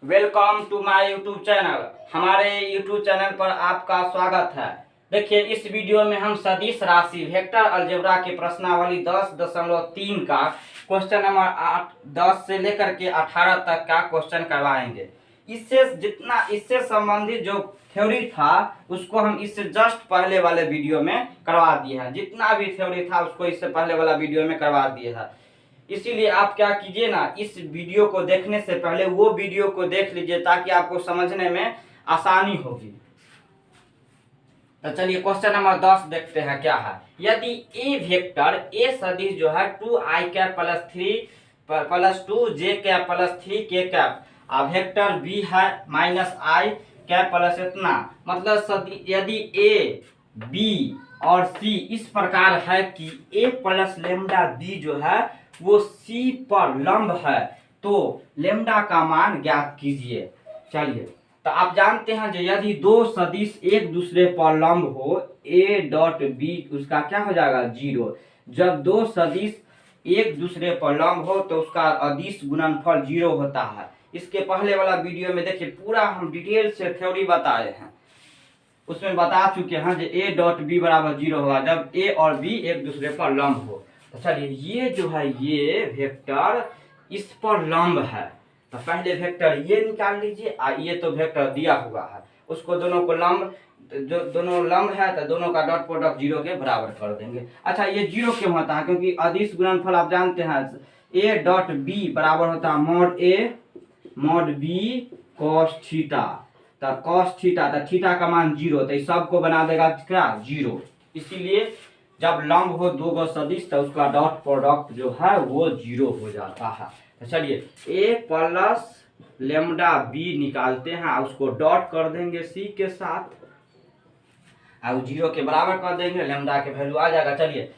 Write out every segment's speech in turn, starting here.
Welcome to my YouTube channel. हमारे YouTube channel पर आपका स्वागत है। देखिए, इस वीडियो में हम सदिश राशि वेक्टर अलजेब्रा की प्रश्नावली 10.3 का क्वेश्चन नंबर 10 से लेकर के 18 तक का क्वेश्चन करवाएंगे। इससे संबंधित जो थ्योरी था उसको हम इससे जस्ट पहले वाले वीडियो में करवा दिए हैं। जितना भी थ्योरी था उसको इससे पहले वाला वीडियो में करवा दिए हैं। इसीलिए आप क्या कीजिए ना, इस वीडियो को देखने से पहले वो वीडियो को देख लीजिए ताकि आपको समझने में आसानी होगी। तो चलिए क्वेश्चन नंबर 10 देखते हैं क्या है। यदि ए वेक्टर ए सदिश जो है 2i cap plus 3 plus 2j cap plus 3k cap vector B है माइनस आई कैप प्लस इतना, मतलब यदि ए बी और सी इस प्रकार है कि ए प्लस लेमडा बी जो है वो सी पर लंब है तो लेमडा का मान ज्ञात कीजिए। चलिए, तो आप जानते हैं जो यदि दो सदिश एक दूसरे पर लंब हो ए डॉट बी उसका क्या हो जाएगा 0। जब दो सदिश एक दूसरे पर लंब हो तो उसका अदिश गुणनफल 0 होता है। इसके पहले वाला वीडियो में देखिए पूरा हम डिटेल से थ्योरी बताए हैं, उसमें बता चुके हैं जो ए डॉट बी बराबर 0 होगा जब ए और बी एक दूसरे पर लंब हो। तो चलिए, ये जो है ये वेक्टर इस पर लंब है तो पहले वेक्टर ये निकाल लीजिए। ये तो वेक्टर दिया हुआ है, उसको दोनों को लंब, जो दोनों लंब है तो दोनों का डॉट प्रोडक्ट 0 के बराबर कर देंगे। अच्छा, ये 0 क्यों होता है? क्योंकि अदिश गुणनफल आप जानते हैं ए डॉट बी बराबर होता है मॉड ए मॉड बी कॉस थीटा। तो कॉस थीटा तो थीटा का मान 0, तो इस सबको बना देगा क्या 0। इसीलिए जब लंब हो दो गो सदिश तो उसका डॉट प्रोडक्ट जो है वो 0 हो जाता है। तो चलिए, ए प्लस लेमडा बी निकालते हैं, उसको डॉट कर देंगे सी के साथ और 0 के बराबर कर देंगे, लेमडा के वैल्यू आ जाएगा। चलिए,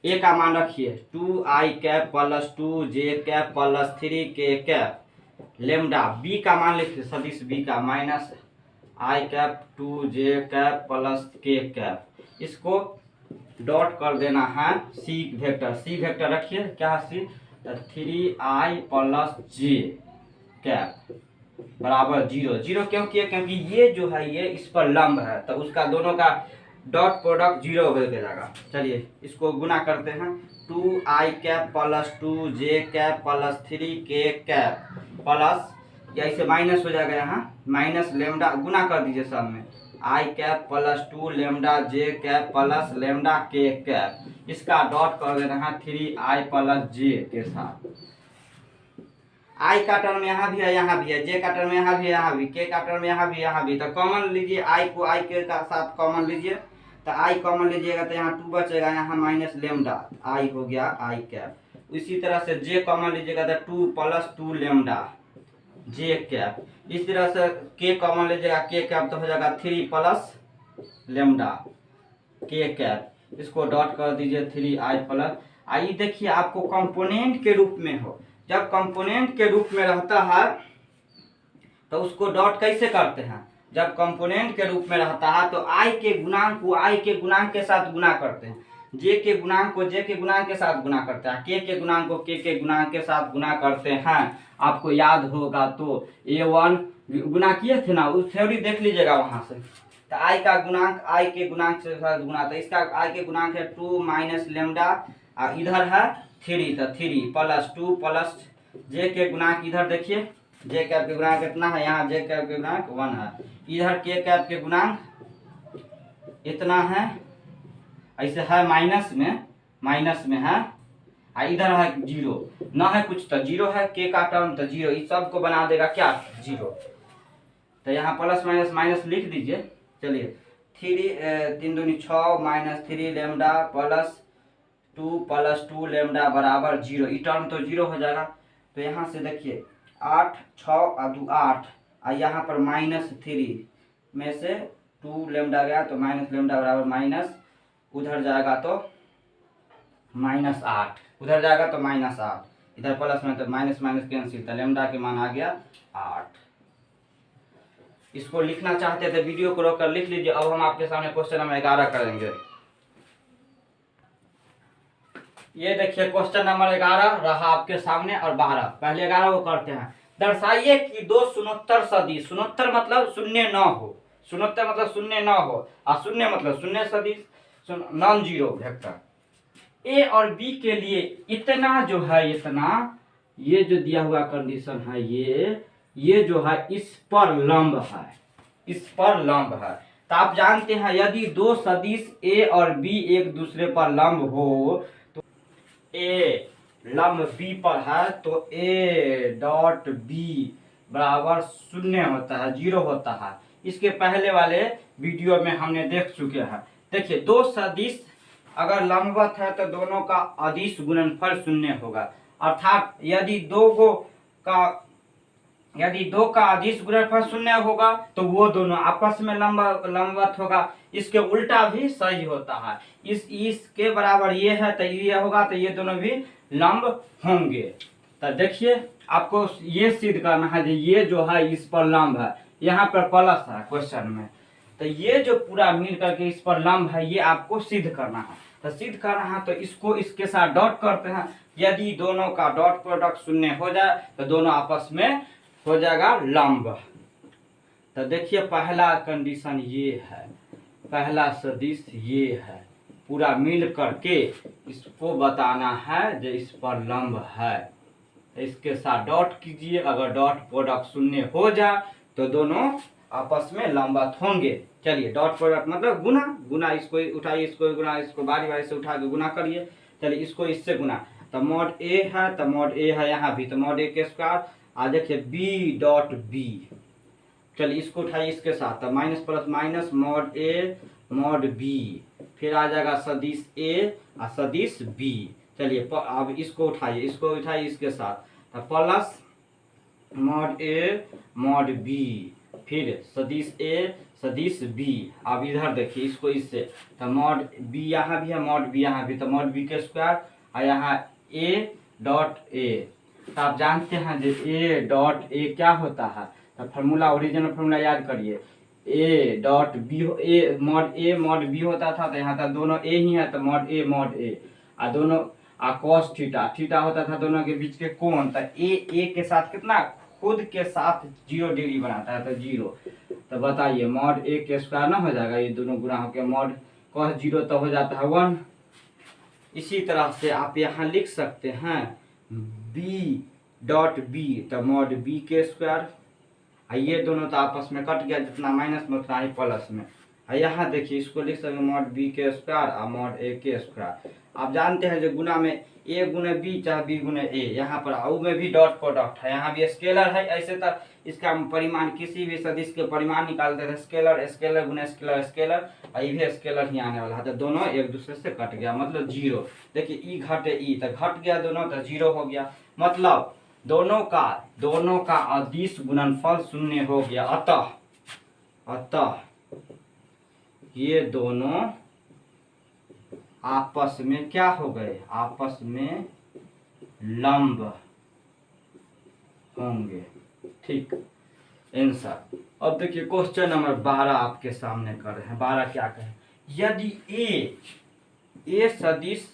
ए का मान रखिए 2i cap plus 2j cap plus 3k cap. Lambda B का मान लिखिए सदिश बी का minus I cap 2j cap plus k cap. इसको डॉट कर देना है सी वेक्टर रखिए क्या सी 3i प्लस j कैप बराबर 0 क्यों किया? क्योंकि ये जो है ये इस पर लंब है तो उसका दोनों का डॉट प्रोडक्ट 0 हो जाएगा। चलिए, इसको गुना करते हैं 2i cap plus 2j cap plus 3k cap plus, या इसे माइनस हो जाएगा, यहाँ माइनस लेमडा गुना कर दीजिए सब में आई कैप प्लस 2 लेमडा जे कैप प्लस लेमडा के कैप। इसका डॉट कर देना है 3i प्लस जे के साथ। आई का टर्म यहाँ भी है यहाँ भी है, जे का टर्म यहाँ भी है यहाँ भी, के का टर्म यहाँ भी यहाँ भी, तो कॉमन लीजिए आई को आई के साथ कॉमन लीजिए। तो आई कॉमन लीजिएगा तो यहाँ 2 बचेगा, यहाँ माइनस लेमडा आई हो गया आई कैप। इसी तरह से जे कॉमन लीजिएगा तो 2 प्लस 2 लेमडा जे कैप। इस तरह से के कॉमन लीजिएगा के कैप तो हो जाएगा 3 प्लस लेमडा के कैप। इसको डॉट कर दीजिए 3i प्लस आई। देखिए, आपको कंपोनेंट के रूप में हो, जब कंपोनेंट के रूप में रहता है तो उसको डॉट कैसे करते हैं? जब कंपोनेंट के रूप में रहता है तो आई के गुणांक को आई के गुणांक के साथ गुना करते हैं, जे के गुणांक को जे के गुणांक के साथ गुना करते हैं, के गुणांक को के गुणांक के साथ गुना करते हैं। आपको याद होगा तो a1 गुना किए थे ना, उस थ्योरी देख लीजिएगा वहां से। तो आई का गुणांक आई के गुणांक से गुना, तो इसका आई के गुणांक है 2 माइनस लेमडा, इधर है 3 तो 3 प्लस 2 प्लस जे के गुणांक इधर देखिए, जे कैप के गुणांक कितना है, यहाँ जे कैप के गुणांक 1 है, इधर के कैप के गुणांक इतना है, ऐसे है माइनस में है, इधर है 0 न है कुछ तो 0 है, के का टर्म तो 0, इस सब को बना देगा क्या 0। तो यहाँ प्लस माइनस माइनस लिख दीजिए। चलिए, 3 दूनी 6 माइनस 3 लेमडा प्लस 2 लेमडा बराबर 0। ई टर्म तो 0 हो जाएगा। तो यहाँ से देखिए 8 6 और 2 8, और यहाँ पर -3 में से 2 लेमडा गया तो माइनस लेमडा बराबर माइनस, उधर जाएगा तो -8, उधर जाएगा तो -8, इधर प्लस में तो माइनस कैंसिल, तो लेमडा के मान आ गया 8। इसको लिखना चाहते थे वीडियो को रोककर लिख लीजिए। अब हम आपके सामने क्वेश्चन नंबर 11 करेंगे। ये देखिए क्वेश्चन नंबर 11 रहा आपके सामने और 12, पहले 11 को करते हैं। दर्शाइए कि दो शून्योत्तर सदिश, शून्योत्तर मतलब शून्य न हो, शून्योत्तर मतलब शून्य न हो, और शून्य मतलब शून्य सदिश, नॉन जीरो वेक्टर ए और बी के लिए इतना जो है, इतना ये जो दिया हुआ कंडीशन है, ये जो है इस पर लंब है, इस पर लंब है। तो आप जानते हैं यदि दो सदिश ए और बी एक दूसरे पर लंब हो, तो ए लंब बी पर है तो ए डॉट बी बराबर शून्य होता है, जीरो होता है। इसके पहले वाले वीडियो में हमने देख चुके हैं। देखिए दो सदिश अगर लंबवत है तो दोनों का अदिश गुणनफल शून्य होगा, अर्थात यदि दो का अदिश गुणनफल शून्य होगा तो वो दोनों आपस में लंबवत होगा। इसके उल्टा भी सही होता है, इसके बराबर ये है तो ये होगा, तो ये दोनों भी लंब होंगे। तो देखिए आपको ये सिद्ध करना है कि ये जो है इस पर लंब है, यहाँ पर प्लस है क्वेश्चन में, तो ये जो पूरा मिल करके इस पर लंब है ये आपको सिद्ध करना है। तो सिद्ध करना है तो इसको इसके साथ डॉट करते हैं, यदि दोनों का डॉट प्रोडक्ट शून्य हो जाए तो दोनों आपस में हो जाएगा लंब। तो देखिए पहला कंडीशन ये है, पहला सदिश ये है, पूरा मिल करके इसको बताना है जो इस पर लंब है, इसके साथ डॉट कीजिए। अगर डॉट प्रोडक्ट शून्य हो जाए तो दोनों आपस में लंबवत होंगे। चलिए डॉट प्रोडक्ट मतलब गुना, गुना इसको उठाइए, इसको गुना, इसको बारी बारी से उठा के गुना करिए। चलिए इसको इससे गुना, तो मॉड ए है तो मॉड ए है यहाँ भी, तो मॉड ए के स्क्वायर। आ देखिए बी डॉट बी, चलिए इसको उठाइए इसके साथ, तो माइनस प्लस माइनस मॉड ए मॉड बी, फिर आ जाएगा सदिश ए और सदिश बी। चलिए अब इसको उठाइए इसके साथ, तो प्लस मॉड ए मॉड बी, फिर सदिश ए सदिश बी। अब इधर देखिए इसको इससे, तो मॉड बी यहाँ भी है मॉड बी यहाँ भी, तो मॉड बी के स्क्वायर और यहाँ ए डॉट ए। तो आप जानते हैं जो ए डॉट ए क्या होता है, तो फार्मूला ओरिजिनल फार्मूला याद करिए, A dot B, A mod B होता था, तो यहाँ तक दोनों ए ही है तो मॉड ए और दोनों कॉस थीटा, थीटा होता था दोनों के बीच के कोण, तो ए के साथ कितना खुद के साथ 0 डिग्री बनाता है तो 0। तो बताइए मॉड ए के स्क्वायर ना हो जाएगा, ये दोनों गुना होकर मॉड कॉस 0 तो हो जाता है 1। इसी तरह से आप यहाँ लिख सकते हैं बी डॉट बी, तो मॉड बी के स्क्वायर, ये दोनों तो आपस में कट गया, जितना माइनस में उतना ही प्लस में। यहाँ देखिए इसको लिख सकते मॉड बी के स्क्वायर और मॉड ए के स्क्वायर। आप जानते हैं जो गुना में ए गुने बी चाहे बी गुने ए, यहाँ पर आउ में भी डॉट प्रोडक्ट है, यहाँ भी स्केलर है। ऐसे तो इसका परिमाण किसी भी सदिश के परिमाण निकालते थे, स्केलर स्केलर गुने स्केलर स्केलर, और ये भी स्केलर ही आने वाला है, तो दोनों एक दूसरे से कट गया मतलब 0। देखिए ई घटे ई तो घट गया दोनों, तो 0 हो गया, मतलब दोनों का अदिश गुणनफल शून्य हो गया। अतः ये दोनों आपस में क्या हो गए, आपस में लंब होंगे। ठीक आंसर। अब देखिए क्वेश्चन नंबर 12 आपके सामने कर रहे हैं। 12 क्या कहे, यदि ए सदिश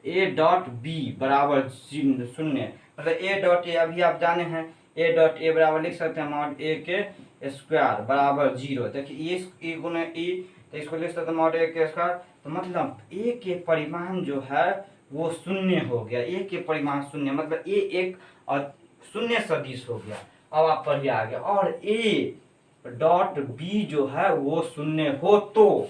ए डॉट बी बराबर शून्य, मतलब ए डॉट ए अभी आप जाने हैं, ए डॉट ए बराबर लिख सकते हैं मॉड ए के स्क्वायर बराबर 0। देखिए ए गुने ई, तो इसको लिख सकते हैं मॉड ए के स्क्वायर, तो मतलब ए के परिमाण जो है वो शून्य हो गया। ए के परिमाण शून्य मतलब ए एक और शून्य सदिश हो गया। अब आप पढ़िए आगे, और ए डॉट बी जो है वो शून्य हो तो,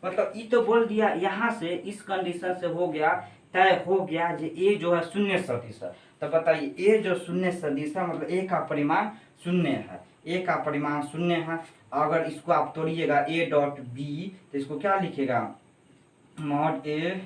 मतलब ये तो बोल दिया यहाँ से, इस कंडीशन से हो गया, तय हो गया जो ए जो है शून्य सदिश है। तो बताइए ए जो शून्य सदिश है मतलब ए का परिमाण शून्य है, ए का परिमाण शून्य है। अगर इसको आप तोड़िएगा ए डॉट बी, तो इसको क्या लिखेगा मॉड ए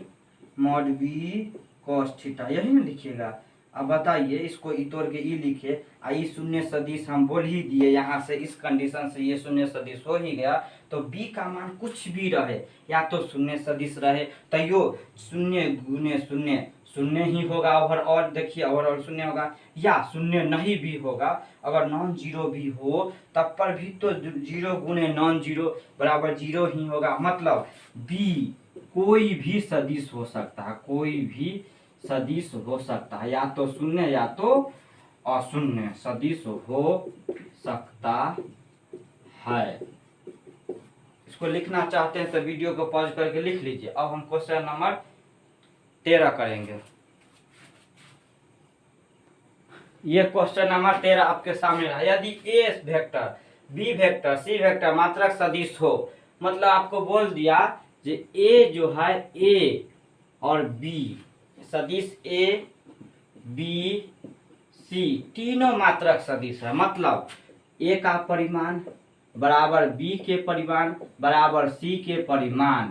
मॉड बी कॉस थीटा, यही ना लिखिएगा। अब बताइए इसको ई तोड़ के ई लिखे, आई शून्य सदिश हम बोल ही दिए, यहाँ से इस कंडीशन से ये शून्य सदिश हो ही गया, तो बी का मान कुछ भी रहे, या तो शून्य सदिश रहे तैयो शून्य गुने शून्य शून्य ही होगा ओवरऑल, देखिए ओवरऑल शून्य होगा, या शून्य नहीं भी होगा, अगर नॉन जीरो भी हो तब पर भी तो 0 गुने नॉन जीरो बराबर 0 ही होगा। मतलब बी कोई भी सदिश हो सकता है, कोई भी सदिश हो सकता है, या तो शून्य या तो अशून्य सदिश हो सकता है। इसको लिखना चाहते हैं तो वीडियो को पॉज करके लिख लीजिए। अब हम क्वेश्चन नंबर 13 करेंगे। ये क्वेश्चन नंबर 13 आपके सामने रहा। यदि ए vector, B vector, C vector मात्रक सदिश हो, मतलब आपको बोल दिया कि ए जो है ए और बी सदिश ए बी सी तीनों मात्रक सदिश है। मतलब ए का परिमाण बराबर बी के परिमाण बराबर सी के परिमाण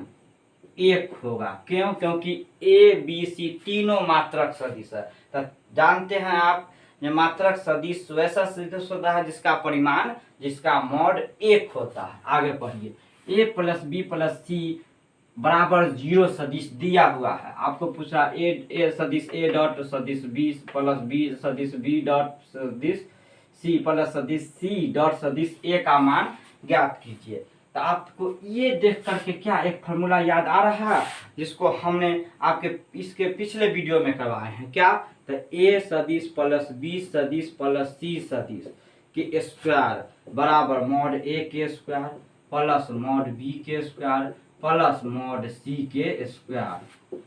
एक होगा। क्यों? क्योंकि ए बी सी तीनों मात्रक सदिश है। तो जानते हैं आप, ये मात्रक सदिश वैसा सदिश होता है जिसका परिमाण, जिसका मॉड एक होता है। आगे पढ़िए। ए प्लस बी प्लस सी बराबर 0 सदिश दिया हुआ है। आपको पूछा ए सदिश ए डॉट सदिश बी प्लस बी सदिश बी डॉट सदिश सी प्लस सदिश सी डॉट सदिश ए का मान ज्ञात कीजिए। तो आपको ये देख करके क्या एक फार्मूला याद आ रहा है जिसको हमने आपके इसके पिछले वीडियो में करवाए हैं। क्या? तो ए सदिश प्लस बी सदिश प्लस सी सदिश के स्क्वायर बराबर मॉड ए के स्क्वायर प्लस मॉड बी के स्क्वायर प्लस मॉड सी के square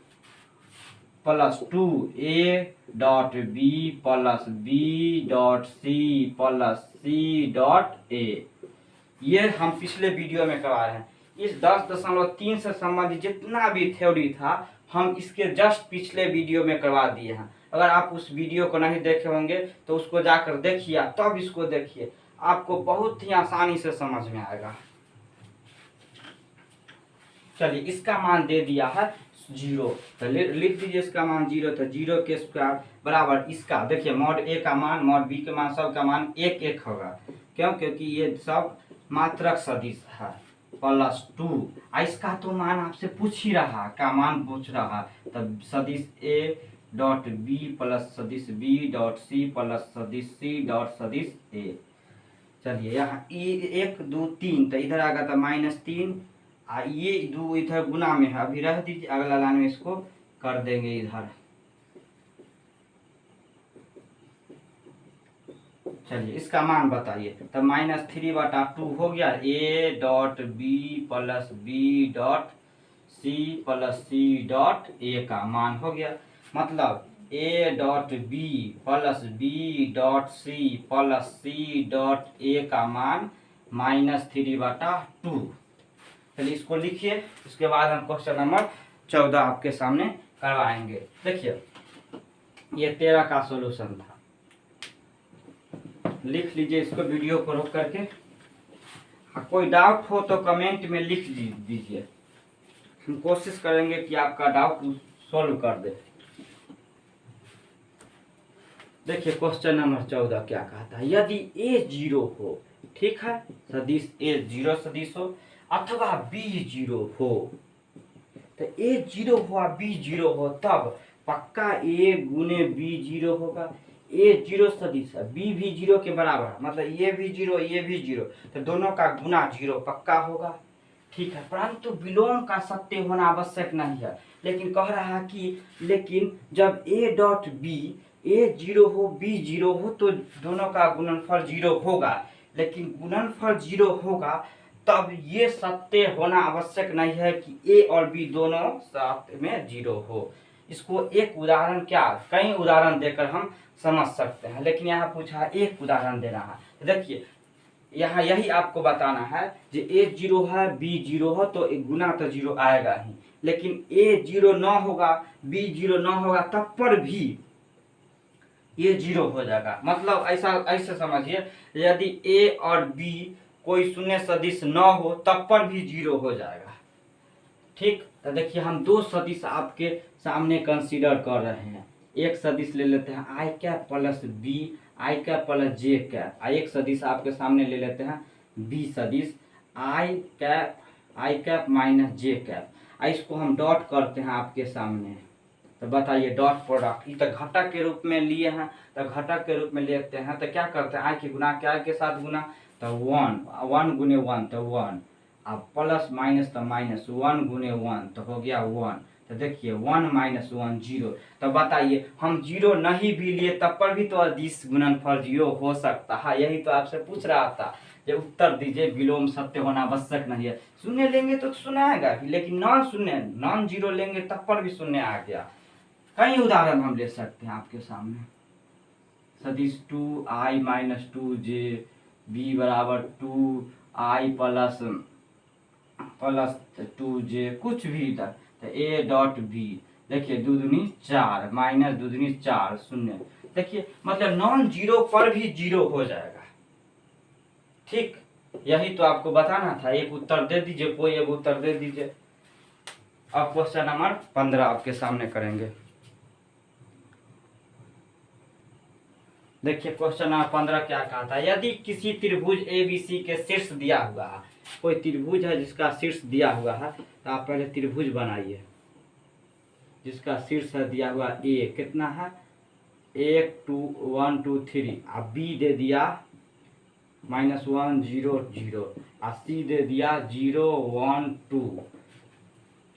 plus 2a dot B plus B dot C plus C dot A. ये हम पिछले वीडियो में करवा रहे हैं। इस 10.3 से संबंधित जितना भी थ्योरी था हम इसके जस्ट पिछले वीडियो में करवा दिए हैं। अगर आप उस वीडियो को नहीं देखे होंगे तो उसको जाकर देखिए, तब इसको देखिए, आपको बहुत ही आसानी से समझ में आएगा। चलिए, इसका मान दे दिया है 0, तो लिख दीजिए इसका मान 0। तो 0 के स्क्वायर बराबर इसका, देखिए मॉड ए का मान मॉड बी के मान सब का मान 1 1 होगा। क्यों? क्योंकि ये सब मात्रक सदिश है। प्लस 2 इसका तो मान आपसे पूछ ही रहा, का मान पूछ रहा। तब सदिश ए डॉट बी प्लस सदिश बी डॉट सी प्लस सदिश सी डॉट सदिश ए। चलिए, यहाँ 1 2 3 तो इधर आ गया था -3, ये 2 इधर गुना में है, अभी रह दीजिए, अगला लाइन में इसको कर देंगे इधर। चलिए, इसका मान बताइए। तो -3/2 हो गया। A dot B plus B dot C plus C dot A का मान हो गया। मतलब A dot B plus B dot C plus C dot A का मान -3/2। चलिए, इसको लिखिए। इसके बाद हम क्वेश्चन नंबर 14 आपके सामने करवाएंगे। देखिए, ये 13 का सॉल्यूशन था। लिख लीजिए इसको, वीडियो को रोक करके। कोई डाउट हो तो कमेंट में लिख दीजिए, हम कोशिश करेंगे कि आपका डाउट सॉल्व कर दे। देखिए, क्वेश्चन नंबर 14 क्या कहता है। यदि ए 0 हो, ठीक है, सदिश ए 0 सदिश हो अथवा बी 0 हो, तो ए 0 हो और बी 0 हो तब पक्का ए गुने बी 0 होगा। ए 0 सदिश है, बी भी 0 के बराबर है, मतलब ये भी 0 ये भी 0, तो दोनों का गुना 0 पक्का होगा। ठीक है, परंतु विलोम का सत्य होना आवश्यक नहीं है। लेकिन कह रहा है कि लेकिन जब ए डॉट बी ए 0 हो बी 0 हो तो दोनों का गुणनफल 0 होगा। लेकिन गुणनफल 0 होगा तब ये सत्य होना आवश्यक नहीं है कि ए और बी दोनों साथ में 0 हो। इसको एक उदाहरण, क्या कई उदाहरण देकर हम समझ सकते हैं, लेकिन यहाँ पूछा एक उदाहरण देना है। तो देखिए, यहाँ यही आपको बताना है कि ए 0 है बी 0 हो तो एक गुना तो 0 आएगा ही। लेकिन ए 0 न होगा बी 0 न होगा तब पर भी ये 0 हो जाएगा। मतलब ऐसे समझिए, यदि ए और बी कोई शून्य सदिश न हो तब पर भी 0 हो जाएगा। ठीक, तो देखिए हम 2 सदिश आपके सामने कंसीडर कर रहे हैं। एक सदिश ले लेते हैं I cap plus B I cap plus J cap. एक सदिश आपके सामने ले लेते हैं बी सदिश I cap minus J cap. इसको हम डॉट करते हैं आपके सामने। तो बताइए, डॉट प्रोडक्ट ये तो घटक के रूप में लिए हैं, तो घटक के रूप में लेते हैं तो क्या करते हैं, आई के गुना क्या के साथ गुना, तो 1 गुने 1 तो 1, अब प्लस माइनस तो माइनस 1 गुने 1 तो हो गया 1, तो देखिए 1 माइनस 1 0। तो बताइए हम 0 नहीं भी लिए तब पर भी तो अदिश गुणनफल 0 हो सकता है। यही तो आपसे पूछ रहा था, जब उत्तर दीजिए विलोम सत्य होना आवश्यक नहीं है। शून्य लेंगे तो शून्य आएगा भी, लेकिन नॉन जीरो लेंगे तब पर भी शून्य आ गया। कई उदाहरण हम ले सकते हैं आपके सामने। सदिश 2i माइनस 2j b बराबर 2i प्लस 2j, कुछ भी इधर। तो a डॉट b, देखिए 2 दूनी 4 माइनस 2 दूनी 4 शून्य। देखिए मतलब नॉन जीरो पर भी जीरो हो जाएगा। ठीक, यही तो आपको बताना था। एक उत्तर दे दीजिए, कोई एक उत्तर दे दीजिए। अब क्वेश्चन नंबर 15 आपके सामने करेंगे। देखिए क्वेश्चन नंबर 15 क्या कहा था। यदि किसी त्रिभुज ABC के शीर्ष दिया हुआ है, कोई त्रिभुज है जिसका शीर्ष दिया हुआ है, तो आप पहले त्रिभुज बनाइए जिसका शीर्ष है दिया हुआ A कितना है 1 2 1 2 3, अब B दे दिया -1 0 0, और C दे दिया 0 1 2।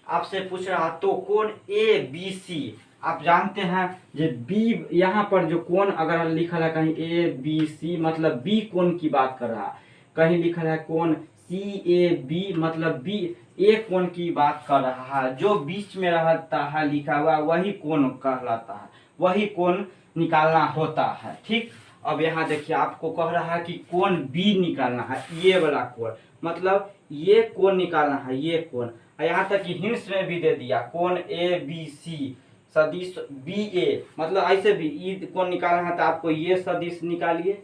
आपसे पूछ रहा तो कोण ABC, आप जानते हैं जो बी, यहाँ पर जो कोण अगर लिखा है कहीं ABC मतलब B कोण की बात कर रहा है, कहीं लिखा है कोण CAB मतलब B A कोण की बात कर रहा है। जो बीच में रहता है लिखा हुआ वही कोण कहलाता है, वही कोण निकालना होता है। ठीक, अब यहाँ देखिए आपको कह रहा है कि कोण B निकालना है, ये वाला कोण मतलब ये कोण निकालना है, ये कोण। यहाँ तक कि हिंस में भी दे दिया कोण ABC सदिश BA, मतलब ऐसे भी ई कोण निकालना है तो आपको ये सदिश निकालिए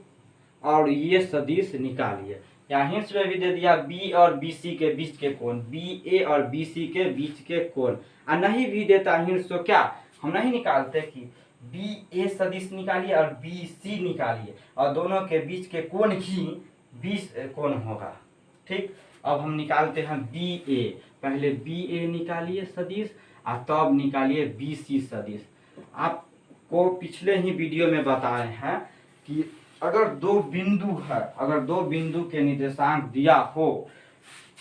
और ये सदिश निकालिए। यहाँ हिंस में भी दे दिया B और BC के बीच के कोण, BA और BC के बीच के कोण। और नहीं भी देता हिंस तो क्या हम नहीं निकालते कि BA सदिश निकालिए और BC निकालिए और दोनों के बीच के कोण ही 20 कोण होगा। ठीक, अब हम निकालते हैं BA, पहले BA निकालिए सदिश और तब निकालिए BC सदिश। आपको पिछले ही वीडियो में बताए हैं कि अगर दो बिंदु है, अगर दो बिंदु के निर्देशांक दिया हो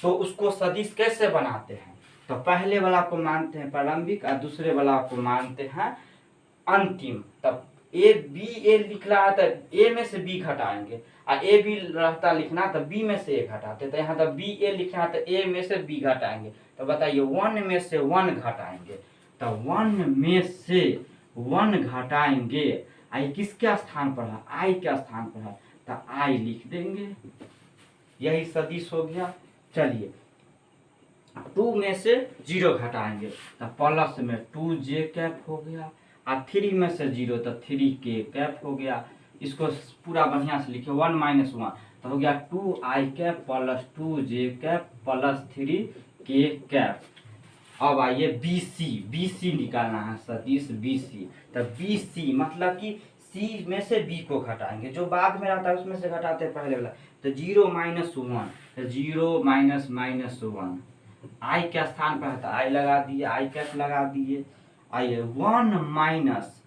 तो उसको सदिश कैसे बनाते हैं। तो पहले वाला को मानते हैं प्रारंभिक और दूसरे वाला को मानते हैं अंतिम। तब A लिख रहा है तो A में से B घटाएंगे, और A B रहता लिखना तो B में से A घटाते। तो यहाँ तो BA लिखना तो A में से B घटाएंगे। तो बताइए 1 में से 1 घटाएंगे, तो 1 में से 1 घटाएंगे। आई किसके स्थान पर है, I के स्थान पर है, तो I लिख देंगे, यही सदिश हो गया। चलिए 2 में से 0 घटाएंगे तो प्लस में 2j कैप हो गया, और 3 में से 0 तो 3k कैप हो गया। इसको पूरा बढ़िया से लिखे 1 माइनस 1 तो हो गया 2i cap plus 2j cap plus 3k cap. अब आइए BC निकालना है सदिश BC। तो BC मतलब कि C में से B को घटाएंगे, जो बाद में रहता है उसमें से घटाते हैं पहले वाला। तो 0 माइनस 1 तो 0 माइनस माइनस 1, I के स्थान पर था I लगा दिए, I कैप लगा दिए। आइए 1 minus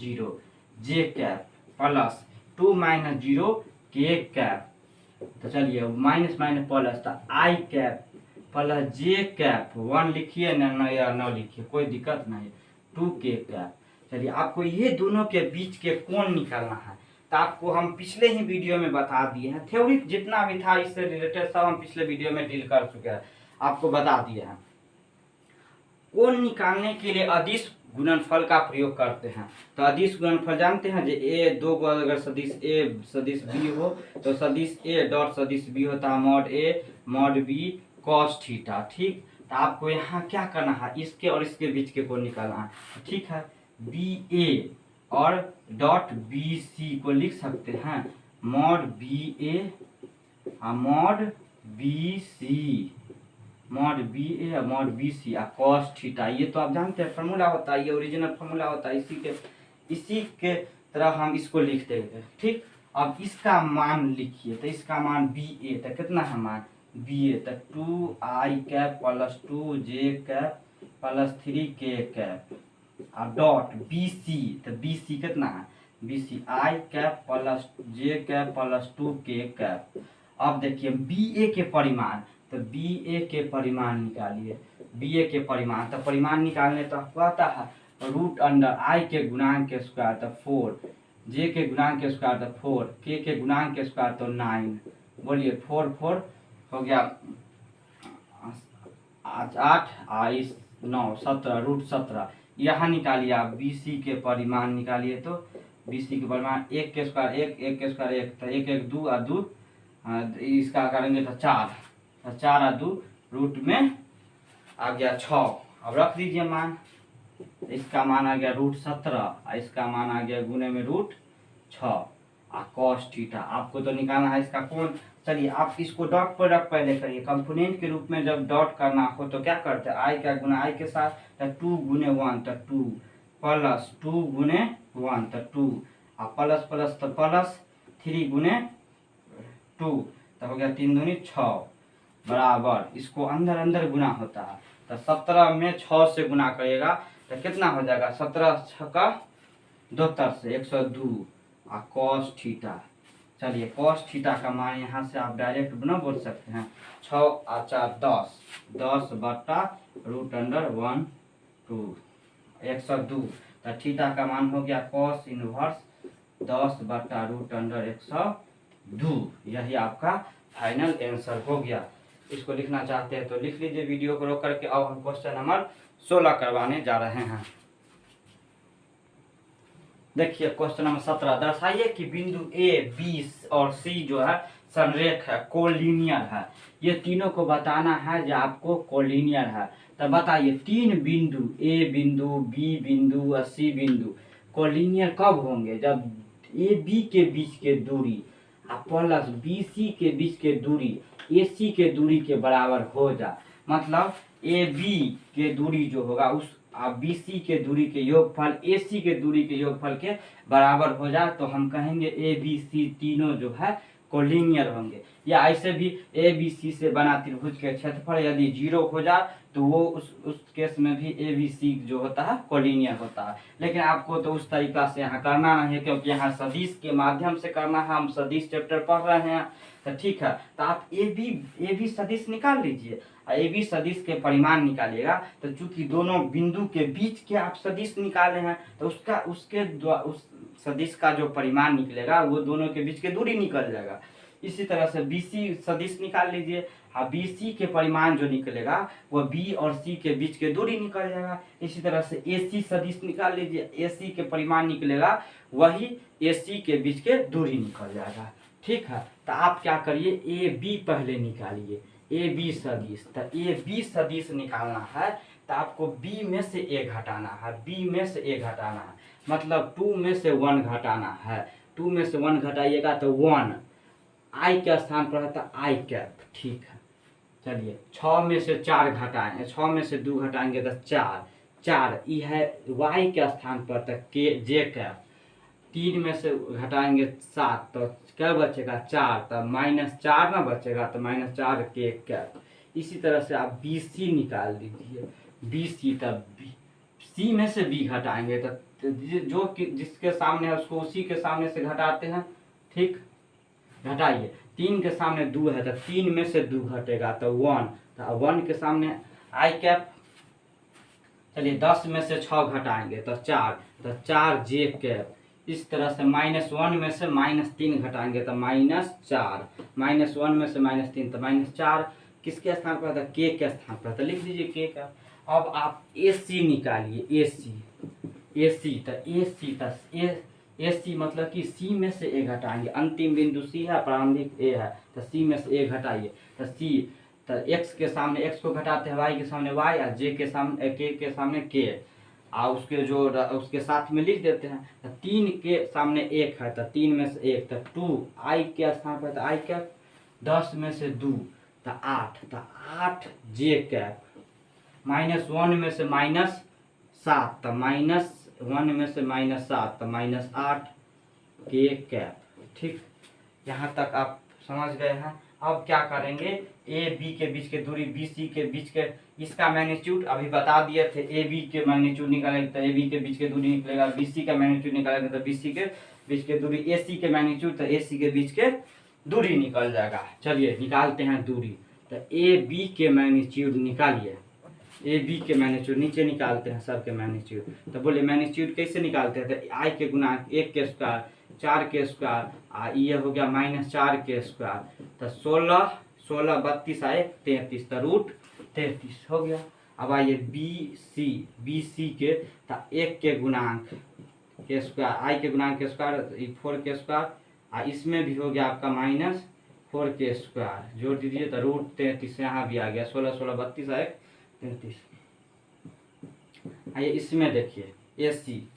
0 j cap plus 2 minus 0 k cap. तो चलिए माइनस माइनस प्लस था I cap plus j cap, 1 लिखिए न या न लिखिए कोई दिक्कत नहीं, 2k कैप। चलिए आपको ये दोनों के बीच के कोण निकालना है। तो आपको हम पिछले ही वीडियो में बता दिए हैं, थ्योरी जितना भी था इससे रिलेटेड सब हम पिछले वीडियो में डील कर चुके हैं, आपको बता दिए हैं। कोण निकालने के लिए अदिश गुणनफल का प्रयोग करते हैं। तो अदिश गुणनफल जानते हैं, जो A दो अगर सदिश A सदिश B हो तो सदिश A डॉट सदिश B होता है mod A mod B cos theta. ठीक, तो आपको यहाँ क्या करना है, इसके और इसके बीच के कोण निकालना है। ठीक है, BA और डॉट BC को लिख सकते हैं मॉड BA और मॉड BC, मॉड BA और मॉड BC और कॉस थीटा। ये तो आप जानते हैं फॉर्मूला होता है, ये ओरिजिनल फॉर्मूला होता है। इसी के तरह हम इसको लिख देंगे। ठीक, अब इसका मान लिखिए, तो इसका मान BA तो कितना है मान BA तो 2i cap plus 2j cap plus 3k cap और डॉट BC तो BC कितना है BC I cap plus j cap plus 2k cap. अब देखिए BA के परिमाण, तो BA के परिमाण निकालिए बी ए के परिमाण, तो परिमाण निकालने तो आपको आता है रूट अंडर आई के गुणांक के स्क्वायर तो 4, जे के गुणांक के स्क्वायर तो 4, के गुणांक के स्क्वायर तो 9। बोलिए 4 4 हो गया 8 22 9 17 रूट 17। यहाँ निकालिए आप बी सी के परिमाण निकालिए, तो बी सी के परिमाण 1 के स्क्वायर 1, 1 के स्क्वायर 1, तो 1 1 2 और 2 इसका करेंगे तो 4, तो 4 और 2 रूट में आ गया 6। अब रख दीजिए मान, इसका मान आ गया रूट 17 और इसका मान आ गया गुने में रूट 6 और कॉस थीटा। आपको तो निकालना है इसका कोण। चलिए आप इसको डॉट पर रख पहले करिए। कंपोनेंट के रूप में जब डॉट करना हो तो क्या करते हैं, आई का गुना आई के साथ, तो 2 गुने 1 तो 2 प्लस 2 गुने 1 तो 2 और प्लस प्लस तो प्लस 3 गुने 2 तो हो गया 3 दूनी 6 बराबर, इसको अंदर अंदर गुना होता है तो 17 में 6 से गुना करिएगा तो कितना हो जाएगा, 17 6 का 72 से 102 और कॉस थीटा। चलिए कॉस थीटा का मान यहाँ से आप डायरेक्ट बना बोल सकते हैं 6 और 4 10, 10 बटा रूट अंडर 1 2 102। तो थीटा का मान हो गया कॉस इनवर्स 10 बटा रूट अंडर 102। यही आपका फाइनल आंसर हो गया। इसको लिखना चाहते हैं तो लिख लीजिए वीडियो को रोक करके। अब हम क्वेश्चन नंबर 16 करवाने जा रहे हैं। देखिए क्वेश्चन नंबर 17, दर्शाइए कि बिंदु ए बी और सी जो है संरेख है, कोलिनियर है। ये तीनों को बताना है जो आपको कोलिनियर है। तो बताइए तीन बिंदु ए बिंदु बी बिंदु और सी बिंदु कोलिनियर कब होंगे, जब ए बी के बीच के दूरी प्लस बी सी के बीच के दूरी ए सी के दूरी के बराबर हो जा। मतलब ए बी के दूरी जो होगा उस बी सी के दूरी के योगफल ए सी के दूरी के योगफल के बराबर हो जाए तो हम कहेंगे ए बी सी तीनों जो है कोलिनियर होंगे। या ऐसे भी ए बी सी से बना त्रिभुज के क्षेत्रफल यदि 0 हो जाए तो वो उस केस में भी ए बी सी जो होता है कोलिनियर होता है। लेकिन आपको तो उस तरीका से यहाँ करना नहीं है क्योंकि यहाँ सदिश के माध्यम से करना है। हम सदिश चैप्टर पढ़ रहे हैं तो ठीक है। तो आप ए बी सदिश निकाल लीजिए। ए बी सदिश के परिमाण निकालिएगा तो चूंकि दोनों बिंदु के बीच के आप सदिश निकाले हैं तो उस सदिश का जो परिमाण निकलेगा वो दोनों के बीच के दूरी निकल जाएगा। इसी तरह से बी सी सदिश निकाल लीजिए। बी सी के परिमाण जो निकलेगा वो बी और सी के बीच के दूरी निकल जाएगा। इसी तरह से ए सी सदिश निकाल लीजिए। ए सी के परिमाण निकलेगा वही ए सी के बीच के दूरी निकल जाएगा। ठीक है। तो आप क्या करिए, ए बी पहले निकालिए, ए बी सदिश। तो ए बी सदिश निकालना है तो आपको बी में से ए घटाना है, बी में से ए घटाना है, मतलब 2 में से 1 घटाना है। 2 में से 1 घटाइएगा तो 1 आई के स्थान पर है तो आई कैप। ठीक है। चलिए 6 में से 4 घटाएंगे, 6 में से 2 घटाएंगे तो 4 ई है वाई के स्थान पर तो के जे कैप। 3 में से घटाएंगे 7 तो क्या बचेगा 4, तो -4 ना बचेगा तो -4 के कैप। इसी तरह से आप बी सी निकाल दीजिए। बी सी तब सी में से बी घटाएंगे तो जो जिसके सामने है उसको उसी के सामने से घटाते हैं। ठीक, घटाइए। 3 के सामने 2 है तो 3 में से 2 घटेगा तो 1, तो 1 के सामने आई कैप। चलिए 10 में से 6 घटाएंगे तो 4, तो 4 जे कैप। इस तरह से -1 में से -3 घटाएंगे तो -4, -1 में से -3 तो -4 किसके स्थान पर था, के के स्थान पर। तो लिख दीजिए के का। अब आप ए सी निकालिए, ए सी तो ए सी मतलब कि सी में से ए घटाएंगे। अंतिम बिंदु सी है, प्रारंभिक ए है, तो सी में से ए घटाइए तो सी, तो एक्स के सामने एक्स को घटाते हैं, वाई के सामने वाई और जे के सामने के सामने के, और उसके साथ में लिख देते हैं। तो 3 के सामने 1 है तो 3 में से 1 तो 2 आई के स्थान पर तो आई कैप। 10 में से 2 तो 8, तो 8 जे कैप। -1 में से -7 तो -1 में से -7 तो -8 के कैप। ठीक, यहाँ तक आप समझ गए हैं। अब क्या करेंगे, ए बी के बीच के दूरी बी सी के बीच के, इसका मैग्नीट्यूड अभी बता दिए थे। ए बी के मैग्नीट्यूड निकालेंगे तो ए बी के बीच के दूरी निकलेगा, बी सी का मैग्नीट्यूड निकालेंगे तो बी सी के बीच के दूरी, ए सी के मैग्नीट्यूड तो ए सी के बीच के दूरी निकल जाएगा। चलिए निकालते हैं दूरी। तो ए बी के मैग्नीट्यूड निकालिए। ए बी के मैग्नीट्यूड नीचे निकालते हैं सब के मैग्नीट्यूड। तो बोले मैग्नीट्यूड कैसे निकालते हैं? तो आई के गुणांक 1 के स्क्वायर 4 के स्क्वायर ये हो गया -4 के स्क्वायर। तो 16 16 32 आए 33 तो रूट 33 हो गया। अब आइए बी सी के तो 1 के गुणांक के स्क्वायर आई के गुणांक के स्क्वायर 4 के स्क्वायर इसमें भी हो गया आपका -4 के स्क्वायर जोड़ दीजिए तो रूट 33 यहाँ भी आ गया 16 16 32 आए 33। आइए इसमें देखिए ए सी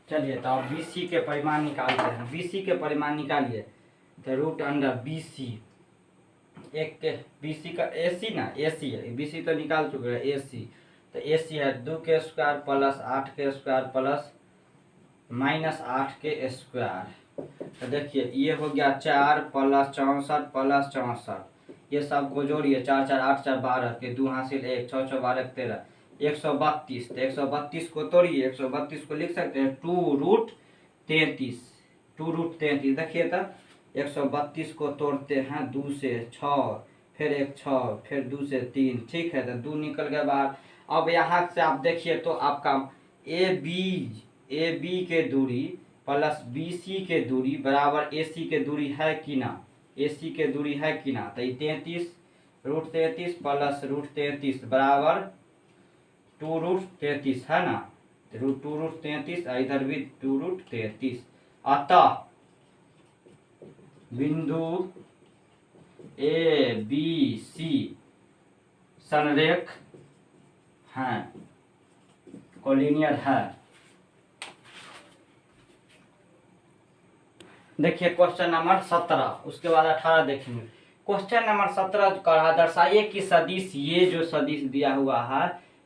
चलिए तो अब बी सी के परिमाण निकालते हैं। बी सी के परिमाण निकालिए तो रूट अंडर बी सी एक के बी सी का ए सी ना ए सी है बी सी तो निकाल चुके हैं ए सी। तो ए सी है 2 के स्क्वायर प्लस 8 के स्क्वायर प्लस -8 के स्क्वायर। तो देखिए ये हो गया 4 प्लस 64 प्लस 64 ये सब को जोड़िए 4 4 8 4 12 के 2 हासिल 1 6 6 12 13 132। तो 132 को तोड़िए 132 को लिख सकते हैं 2 रूट 33 2 रूट 33। देखिए तो 132 को तोड़ते हैं 2 से 6 फिर 1 6 फिर 2 से 3 ठीक है। तो 2 निकल गया बाहर। अब यहाँ से आप देखिए तो आपका ए बी के दूरी प्लस बी सी के दूरी बराबर ए सी के दूरी है कि ना ए सी के दूरी है कि ना। तो 33 रूट 33 प्लस रूट 33 बराबर 2 रूट 33 है ना। 2 रूट 33 इधर भी 2 रूट 33। अतः बिंदु ए बी सी संरेख हैं कोलिनियर है। देखिए क्वेश्चन नंबर 17 उसके बाद 18 देखेंगे। क्वेश्चन नंबर 17 का दर्शाइए कि सदिश ये जो सदिश दिया हुआ है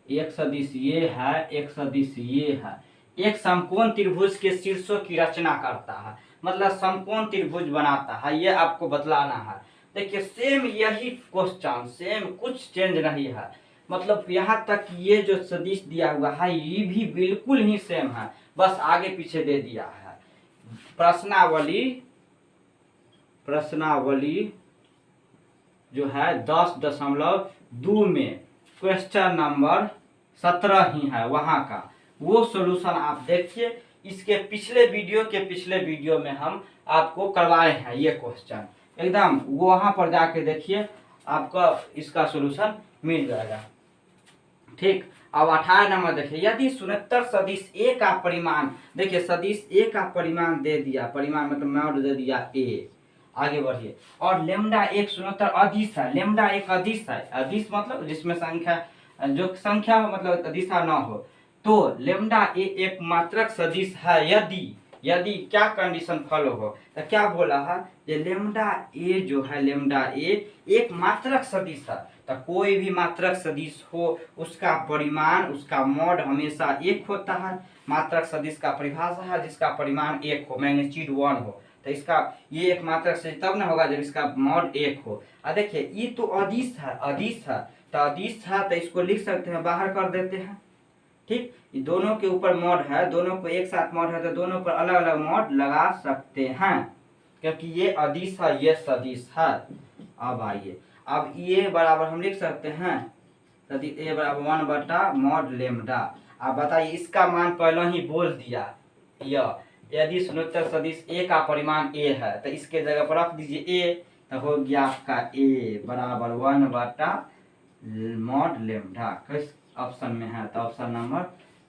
एक सदिश ये है एक सदिश ये है एक समकोण त्रिभुज के शीर्षों की रचना करता है मतलब समकोण त्रिभुज बनाता है ये आपको बतलाना है। देखिए सेम यही क्वेश्चन सेम कुछ चेंज नहीं है मतलब यहाँ तक ये जो सदिश दिया हुआ है ये भी बिल्कुल ही सेम है बस आगे पीछे दे दिया है। प्रश्नावली जो है 10.2 में क्वेश्चन नंबर 17 ही है वहां का वो सॉल्यूशन आप देखिए। इसके पिछले वीडियो में हम आपको करवाए हैं ये क्वेश्चन एकदम वहां पर जाके देखिए आपका इसका सॉल्यूशन मिल जाएगा ठीक। अब 18 नंबर देखिए यदि सुनितर सदिश ए का परिमाण देखिए सदिश ए का परिमाण दे दिया परिमाण मतलब मॉड दे दिया ए आगे बढ़िए और लेमडा एक सुनितर अदिश है लेमडा एक अदिश है अदिश मतलब जिसमें संख्या जो संख्या मतलब दिशा न हो तो लेमडा ए एक मात्रक सदिश है यदि क्या कंडीशन फॉलो हो तो क्या बोला है ये लेमडा ए जो है लेमडा ए एक मात्रक सदिश है। तो कोई भी मात्रक सदिश हो उसका परिमाण उसका मॉड हमेशा 1 होता है। मात्रक सदिश का परिभाषा है जिसका परिमाण 1 हो मैग्नीट्यूड 1 हो तो इसका ये एक मात्रक सदिश तब ना होगा जब इसका मॉड 1 हो। देखिए ये तो अदिश है तो अदिश है तो इसको लिख सकते हैं बाहर कर देते हैं ठीक। ये दोनों के ऊपर मॉड है दोनों को एक साथ मॉड है तो दोनों पर अलग अलग मॉड लगा सकते हैं क्योंकि ये अदिश है ये सदिश है। अब आइए अब ये बराबर हम लिख सकते हैं सदिश ए बराबर 1 बटा मॉड लेमडा। अब बताइए इसका मान पहले ही बोल दिया यदि सुनितर सदिश ए का परिमाण ए है तो इसके जगह पर रख दीजिए ए तो हो गया आपका ए बराबर 1 बटा मॉड लेमडा। किस ऑप्शन में है तो ऑप्शन नंबर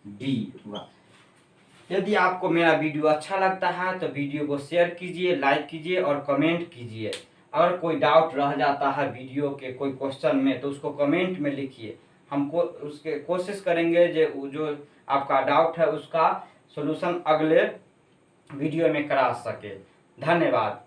डी हुआ। यदि आपको मेरा वीडियो अच्छा लगता है तो वीडियो को शेयर कीजिए लाइक कीजिए और कमेंट कीजिए। अगर कोई डाउट रह जाता है वीडियो के कोई क्वेश्चन में तो उसको कमेंट में लिखिए हमको उसके कोशिश करेंगे जो आपका डाउट है उसका सॉल्यूशन अगले वीडियो में करा सके। धन्यवाद।